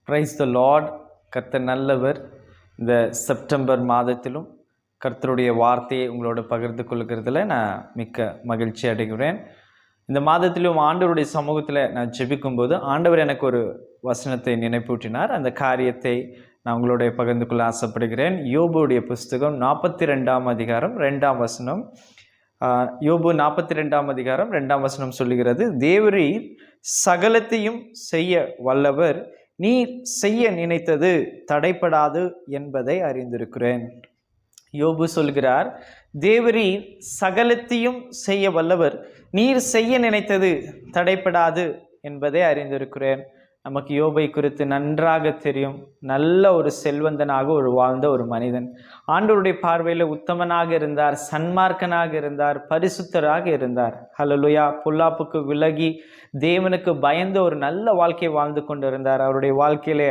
Praise the Lord. கர்த்தர் நல்லவர். இந்த செப்டம்பர் மாதத்திலும் கர்த்தருடைய வார்த்தையை உங்களோட பகிர்ந்து கொள்கிறதுல நான் மிக்க மகிழ்ச்சி அடைகிறேன். இந்த மாதத்திலும் ஆண்டவருடைய சமூகத்தில் நான் ஜெபிக்கும்போது ஆண்டவர் எனக்கு ஒரு வசனத்தை நினைப்பூட்டினார். அந்த காரியத்தை நான் உங்களோட பகிர்ந்து கொள்ள ஆசைப்படுகிறேன். யோபுடைய புஸ்தகம் 42 அதிகாரம் 2 வசனம். யோபு 42 அதிகாரம் 2 வசனம் சொல்லுகிறது, தேவரீர் சகலத்தையும் செய்ய வல்லவர், நீர் செய்ய நினைத்தது தடைப்படாது என்பதை அறிந்திருக்கிறேன். யோபு சொல்கிறார், தேவரீர் சகலத்தையும் செய்ய வல்லவர், நீர் செய்ய நினைத்தது தடைப்படாது என்பதை அறிந்திருக்கிறேன். நமக்கு யோபை குறித்து நன்றாக தெரியும். நல்ல ஒரு செல்வந்தனாக வாழ்ந்த ஒரு மனிதன். ஆண்டவருடைய பார்வையில் உத்தமனாக இருந்தார், சன்மார்க்கனாக இருந்தார், பரிசுத்தராக இருந்தார். ஹல்லேலூயா. பொல்லாப்புக்கு விலகி தேவனுக்கு பயந்த ஒரு நல்ல வாழ்க்கையை வாழ்ந்து கொண்டிருந்தார். அவருடைய வாழ்க்கையிலே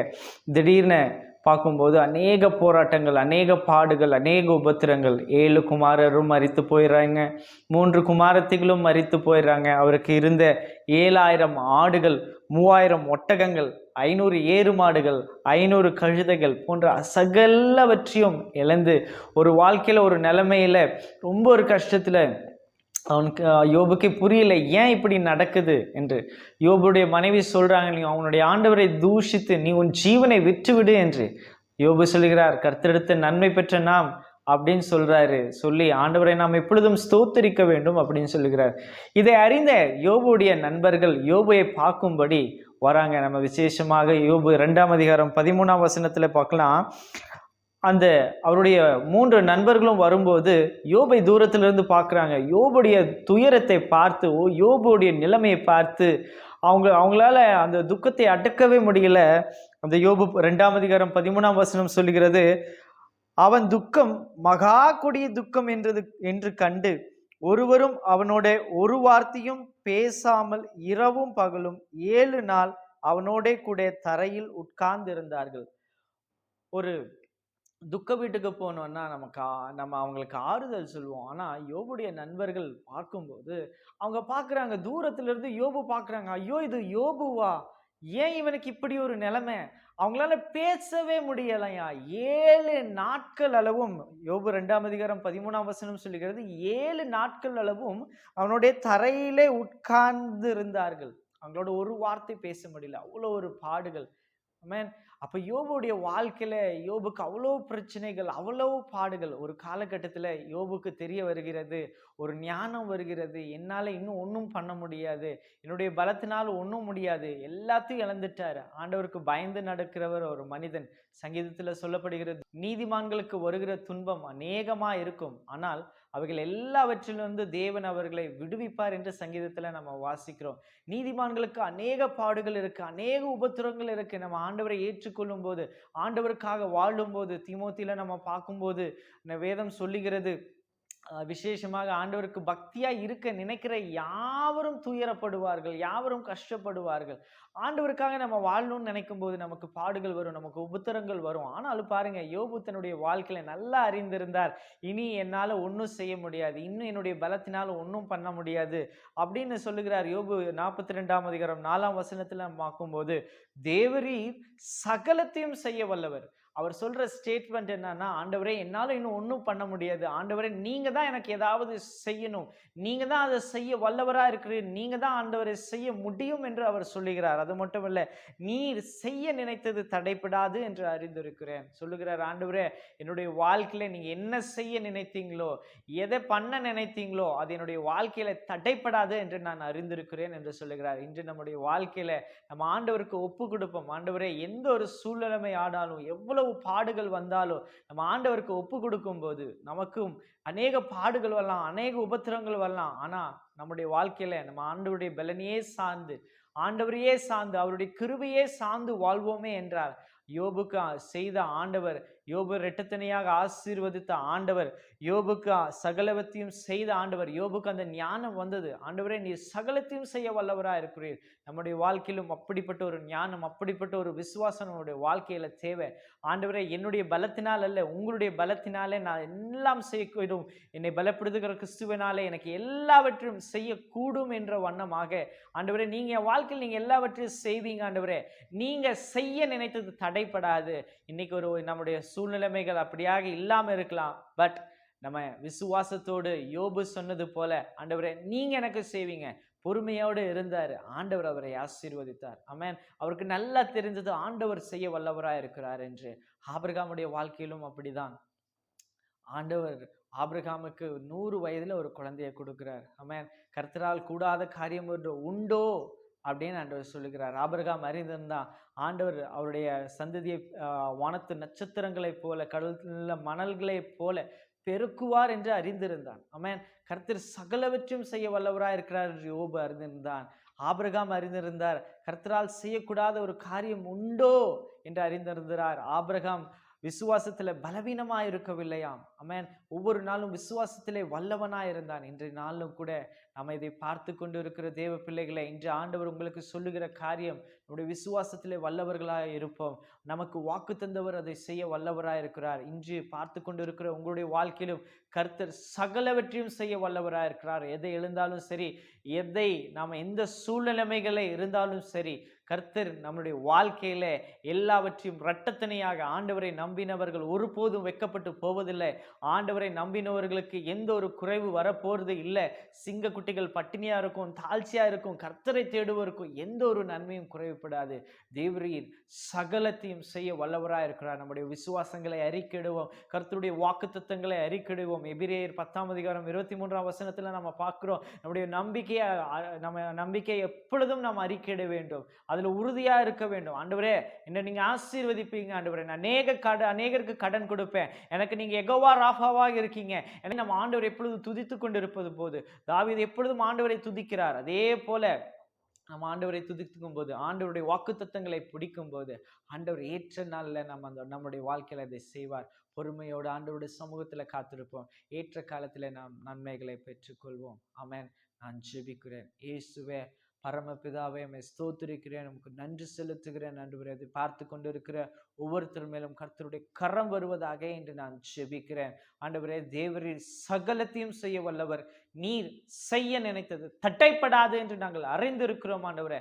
திடீர்னு பார்க்கும்போது அநேக போராட்டங்கள், அநேக பாடுகள், அநேக உபத்திரங்கள். 7 குமாரரும் மரித்து போயிடுறாங்க, 3 குமாரத்திகளும் மரித்து போயிடுறாங்க. அவருக்கு இருந்த 7000 ஆடுகள், 3000 ஒட்டகங்கள், 500 ஏறு மாடுகள், 500 கழுதைகள் போன்ற சகலவற்றையும் இழந்து ஒரு வாழ்க்கையில் ஒரு நிலைமையில ரொம்ப ஒரு கஷ்டத்தில் அவனுக்கு யோபுக்கு புரியல ஏன் இப்படி நடக்குது என்று. யோபுடைய மனைவி சொல்றாங்க, நீ அவனுடைய ஆண்டவரை தூஷித்து நீ உன் ஜீவனை விட்டுவிடு என்று. யோபு சொல்கிறார், கர்த்தரிடத்து நன்மை பெற்ற நாம் அப்படின்னு சொல்றாரு. சொல்லி ஆண்டவரை நாம் எப்பொழுதும் ஸ்தோத்தரிக்க வேண்டும் அப்படின்னு சொல்லுகிறார். இதை அறிந்த யோபுடைய நண்பர்கள் யோபுவை பார்க்கும்படி வராங்க. நம்ம விசேஷமாக யோபு 2 அதிகாரம் 13 வசனத்துல பார்க்கலாம். அந்த அவருடைய 3 நண்பர்களும் வரும்போது யோபை தூரத்திலிருந்து பார்க்குறாங்க. யோபுடைய துயரத்தை பார்த்து, யோபுடைய நிலைமையை பார்த்து அவங்களால அந்த துக்கத்தை அடக்கவே முடியல. அந்த யோபு 2 அதிகாரம் 13 வசனம் சொல்லுகிறது, அவன் துக்கம் மகா கொடிய துக்கம் என்று கண்டு ஒருவரும் அவனோட ஒரு வார்த்தையும் பேசாமல் இரவும் பகலும் 7 நாள் அவனோட கூட தரையில் உட்கார்ந்து இருந்தார்கள். ஒரு துக்க வீட்டுக்கு போனோம்னா நம்ம அவங்களுக்கு ஆறுதல் சொல்லுவோம். ஆனா யோபுடைய நண்பர்கள் பார்க்கும்போது அவங்க பார்க்குறாங்க, தூரத்துல இருந்து யோபு பார்க்குறாங்க, ஐயோ இது யோபுவா, ஏன் இவனுக்கு இப்படி ஒரு நிலைமை? அவங்களால பேசவே முடியலையா. 7 நாட்கள் அளவும், யோபு 2 அதிகாரம் 13 வசனம் சொல்லுகிறது, 7 நாட்கள் அளவும் அவனுடைய தரையிலே உட்கார்ந்து இருந்தார்கள். அவங்களோட ஒரு வார்த்தை பேச முடியல, அவ்வளோ ஒரு பாடுகள். ஆமென். அப்ப யோபுடைய வாழ்க்கையில யோபுக்கு அவ்வளோ பிரச்சனைகள், அவ்வளவு பாடுகள். ஒரு காலகட்டத்துல யோபுக்கு தெரிய வருகிறது, ஒரு ஞானம் வருகிறது, என்னால இன்னும் ஒன்றும் பண்ண முடியாது, என்னுடைய பலத்தினால் ஒன்றும் முடியாது, எல்லாத்தையும் இழந்துட்டாரு. ஆண்டவருக்கு பயந்து நடக்கிறவர் ஒரு மனிதன். சங்கீதத்துல சொல்லப்படுகிறது, நீதிமான்களுக்கு வருகிற துன்பம் அநேகமா இருக்கும், ஆனால் அவைகள் எல்லாவற்றிலிருந்து தேவன் அவர்களை விடுவிப்பார் என்று சங்கீதத்துல நம்ம வாசிக்கிறோம். நீதிமான்களுக்கு அநேக பாடுகள் இருக்கு, அநேக உபத்திரங்கள் இருக்கு. நம்ம ஆண்டவரை ஏற்றுக்கொள்ளும் போது, ஆண்டவருக்காக வாழும் போது, தீமோத்தியில நம்ம பார்க்கும்போது வேதம் சொல்லுகிறது, விசேஷமாக ஆண்டவருக்கு பக்தியா இருக்க நினைக்கிற யாவரும் துயரப்படுவார்கள், யாவரும் கஷ்டப்படுவார்கள். ஆண்டவருக்காக நம்ம வாழணும்னு நினைக்கும் போது நமக்கு பாடுகள் வரும், நமக்கு உபத்திரங்கள் வரும். ஆனாலும் பாருங்க, யோபு தன்னுடைய வாழ்க்கையில நல்லா அறிந்திருந்தார், இனி என்னால ஒன்றும் செய்ய முடியாது, இன்னும் என்னுடைய பலத்தினால ஒன்றும் பண்ண முடியாது அப்படின்னு சொல்லுகிறார். யோபு 42 அதிகாரம் 4 வசனத்துல பார்க்கும்போது, தேவரீர் சகலத்தையும் செய்ய வல்லவர். அவர் சொல்ற ஸ்டேட்மெண்ட் என்னன்னா, ஆண்டவரே என்னால இன்னும் ஒன்றும் பண்ண முடியாது, ஆண்டவரே நீங்க தான் எனக்கு ஏதாவது செய்யணும், நீங்க தான் அதை செய்ய வல்லவரா இருக்கிறீர், நீங்க தான் ஆண்டவரை செய்ய முடியும் என்று அவர் சொல்லுகிறார். அது மட்டும் இல்ல, நீர் செய்ய நினைத்தது தடைப்படாது என்று அறிந்திருக்கிறேன் சொல்லுகிறார். ஆண்டவரே என்னுடைய வாழ்க்கையில நீங்க என்ன செய்ய நினைத்தீங்களோ, எதை பண்ண நினைத்தீங்களோ அது என்னுடைய வாழ்க்கையில தடைப்படாது என்று நான் அறிந்திருக்கிறேன் என்று சொல்லுகிறார். இன்று நம்முடைய வாழ்க்கையில நம்ம ஆண்டவருக்கு ஒப்பு கொடுப்போம். ஆண்டவரே எந்த ஒரு சூழ்நிலைமை ஆனாலும், எவ்வளவு பாடுகள் வந்தாலும் நம்ம ஆண்டவருக்கு ஒப்பு கொடுக்கும் போது நமக்கும் அநேக பாடுகள் வரலாம், அநேக உபத்திரங்கள் வரலாம். ஆனா நம்முடைய வாழ்க்கையில நம்ம ஆண்டவருடைய பலனையே சார்ந்து, ஆண்டவரையே சார்ந்து, அவருடைய கிருபையே சார்ந்து வாழ்வோமே என்றால் யோபுக்கு செய்த ஆண்டவர், யோபு இரட்டத்தனையாக ஆசீர்வதித்த ஆண்டவர், யோபுக்கு சகலவத்தையும் செய்த ஆண்டவர், யோபுக்கு அந்த ஞானம் வந்தது. ஆண்டவரே நீ சகலத்தையும் செய்ய வல்லவராக இருக்கிறீர். நம்முடைய வாழ்க்கையிலும் அப்படிப்பட்ட ஒரு ஞானம், அப்படிப்பட்ட ஒரு விசுவாசம் நம்முடைய வாழ்க்கையில தேவை. ஆண்டவரே என்னுடைய பலத்தினால் அல்ல, உங்களுடைய பலத்தினாலே நான் எல்லாம் செய்யக்கூடும், என்னை பலப்படுத்துகிற கிறிஸ்துவினாலே எனக்கு எல்லாவற்றையும் செய்யக்கூடும் என்ற வண்ணமாக ஆண்டவரே நீங்க என் வாழ்க்கையில் நீங்க எல்லாவற்றையும் செய்வீங்க. ஆண்டவரே நீங்க செய்ய நினைத்தது தடைப்படாது. இன்னைக்கு ஒரு நம்முடைய சூழ்நிலைமைகள் அப்படியாக இல்லாம இருக்கலாம். பட் நம்ம விசுவாசத்தோடு யோபு சொன்னது போல ஆண்டவரே நீங்க எனக்கு செய்வீங்க. பொறுமையோடு இருந்தார். ஆண்டவர் அவரை ஆசீர்வதித்தார். ஆமென். அவருக்கு நல்லா தெரிஞ்சது ஆண்டவர் செய்ய வல்லவராய் இருக்கிறார் என்று. ஆபிரகாமுடைய வாழ்க்கையிலும் அப்படிதான். ஆண்டவர் ஆபிரகாமுக்கு 100 வயதுல ஒரு குழந்தையை கொடுக்கிறார். ஆமென். கர்த்தரால் கூடாத காரியம் ஒன்று உண்டோ அப்படின்னு ஆண்டவர் சொல்லுகிறார். ஆபிரகாம் அறிந்திருந்தான் ஆண்டவர் அவருடைய சந்ததியை வானத்து நட்சத்திரங்களைப் போல, கடல் மணல்களைப் போல பெருக்குவார் என்று அறிந்திருந்தான். ஆமென். கர்த்தர் சகலவற்றையும் செய்ய வல்லவராய் இருக்கிறார் என்று யோபு அறிந்திருந்தான். ஆபிரகாம் அறிந்திருந்தார் கர்த்தரால் செய்யக்கூடாத ஒரு காரியம் உண்டோ என்று அறிந்திருந்தார். ஆபிரகாம் விசுவாசத்துல பலவீனமா இருக்கவில்லையாம். ஆமென். ஒவ்வொரு நாளும் விசுவாசத்திலே வல்லவனா இருந்தான். இன்றைய நாளும் கூட நம்ம இதை பார்த்து கொண்டு இருக்கிற தேவ பிள்ளைகளை, இன்று ஆண்டவர் உங்களுக்கு சொல்லுகிற காரியம், நம்முடைய விசுவாசத்திலே வல்லவர்களாக இருப்போம். நமக்கு வாக்கு தந்தவர் அதை செய்ய வல்லவராக இருக்கிறார். இன்று பார்த்து கொண்டு இருக்கிற உங்களுடைய வாழ்க்கையிலும் கர்த்தர் சகலவற்றையும் செய்ய வல்லவராக இருக்கிறார். எதை எழுந்தாலும் சரி, எதை நாம் எந்த சூழ்நிலைமைகளை இருந்தாலும் சரி, கர்த்தர் நம்முடைய வாழ்க்கையில எல்லாவற்றையும் இரட்டத்தனையாக, ஆண்டவரை நம்பினவர்கள் ஒருபோதும் வெட்கப்பட்டு போவதில்லை. ஆண்டவரை நம்பினவர்களுக்கு எந்த ஒரு குறைவு வரப்போறது இல்லை. சிங்க குட்டிகள் பட்டினியா இருக்கும், தாழ்ச்சியா இருக்கும், கர்த்தரை தேடுவோருக்கும் எந்த ஒரு நன்மையும் குறைவுபடாது. தேவரீர் சகலத்தையும் செய்ய வல்லவராக இருக்கிறார். நம்முடைய விசுவாசங்களை அறிக்கையிடுவோம், கர்த்தருடைய வாக்குத்தத்தங்களை அறிக்கையிடுவோம். எபிரேயர் 10:23 நம்ம பார்க்கிறோம், நம்முடைய நம்பிக்கையை எப்பொழுதும் நாம் அறிக்கையிட வேண்டும், அதுல உறுதியா இருக்க வேண்டும். ஆண்டவரே என்ன நீங்க ஆசீர்வதிப்பீங்க. ஆண்டவரே நான் அநேகருக்கு கடன் கொடுப்பேன், எனக்கு நீங்க யெகோவா ராஃபாவாக இருக்கீங்க. நம்ம ஆண்டவர் எப்பொழுது துதித்து கொண்டு இருப்பது போது, தாவீது எப்பொழுதும் ஆண்டவரை துதிக்கிறார். அதே போல நம்ம ஆண்டவரை துதிக்கும் போது, ஆண்டவருடைய வாக்குத்தத்தங்களை பிடிக்கும் போது, ஆண்டவர் ஏற்ற நாள்ல நம்முடைய வாழ்க்கையில அதை செய்வார். பொறுமையோடு ஆண்டவருடைய சமூகத்துல காத்திருப்போம். ஏற்ற காலத்துல நாம் நன்மைகளை பெற்றுக்கொள்வோம். ஆமென். நான் ஜெபிக்கிறேன். இயேசுவே, பரமபிதாவே, உம்மை ஸ்தோத்திரிக்கிறேன், உமக்கு நன்றி செலுத்துகிறேன். ஆண்டவரே அதை பார்த்து கொண்டிருக்கிற ஒவ்வொருத்தர் மேலும் கர்த்தருடைய கரம் வருவதாக என்று நான் ஜெபிக்கிறேன். ஆண்டவரே தேவரீர் சகலத்தையும் செய்ய வல்லவர். நீர் செய்ய நினைத்தது தட்டைப்படாது என்று நாங்கள் அறிந்திருக்கிறோம். ஆண்டவரே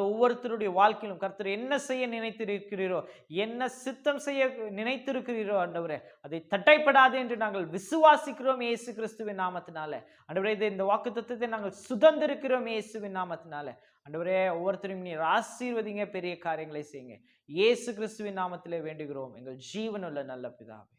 ஒவ்வொருத்தருடைய வாழ்க்கையிலும் கர்த்தர் என்ன செய்ய நினைத்திருக்கிறீரோ, என்ன சித்தம் செய்ய நினைத்திருக்கிறீரோ ஆண்டவரே, அதை தட்டைப்படாது என்று நாங்கள் விசுவாசிக்கிறோம் இயேசு கிறிஸ்துவின் நாமத்தினால. ஆண்டவரே இந்த வாக்குத்தத்தத்தை நாங்கள் சுதந்திரிக்கிறோம் இயேசுவின் நாமத்தினால. ஆண்டவரே ஒவ்வொருத்தரையும் நீர் ஆசீர்வதிங்க, பெரிய காரியங்களை செய்யுங்க. இயேசு கிறிஸ்துவின் நாமத்திலே வேண்டுகிறோம் எங்கள் ஜீவனுள்ள நல்ல பிதாவே.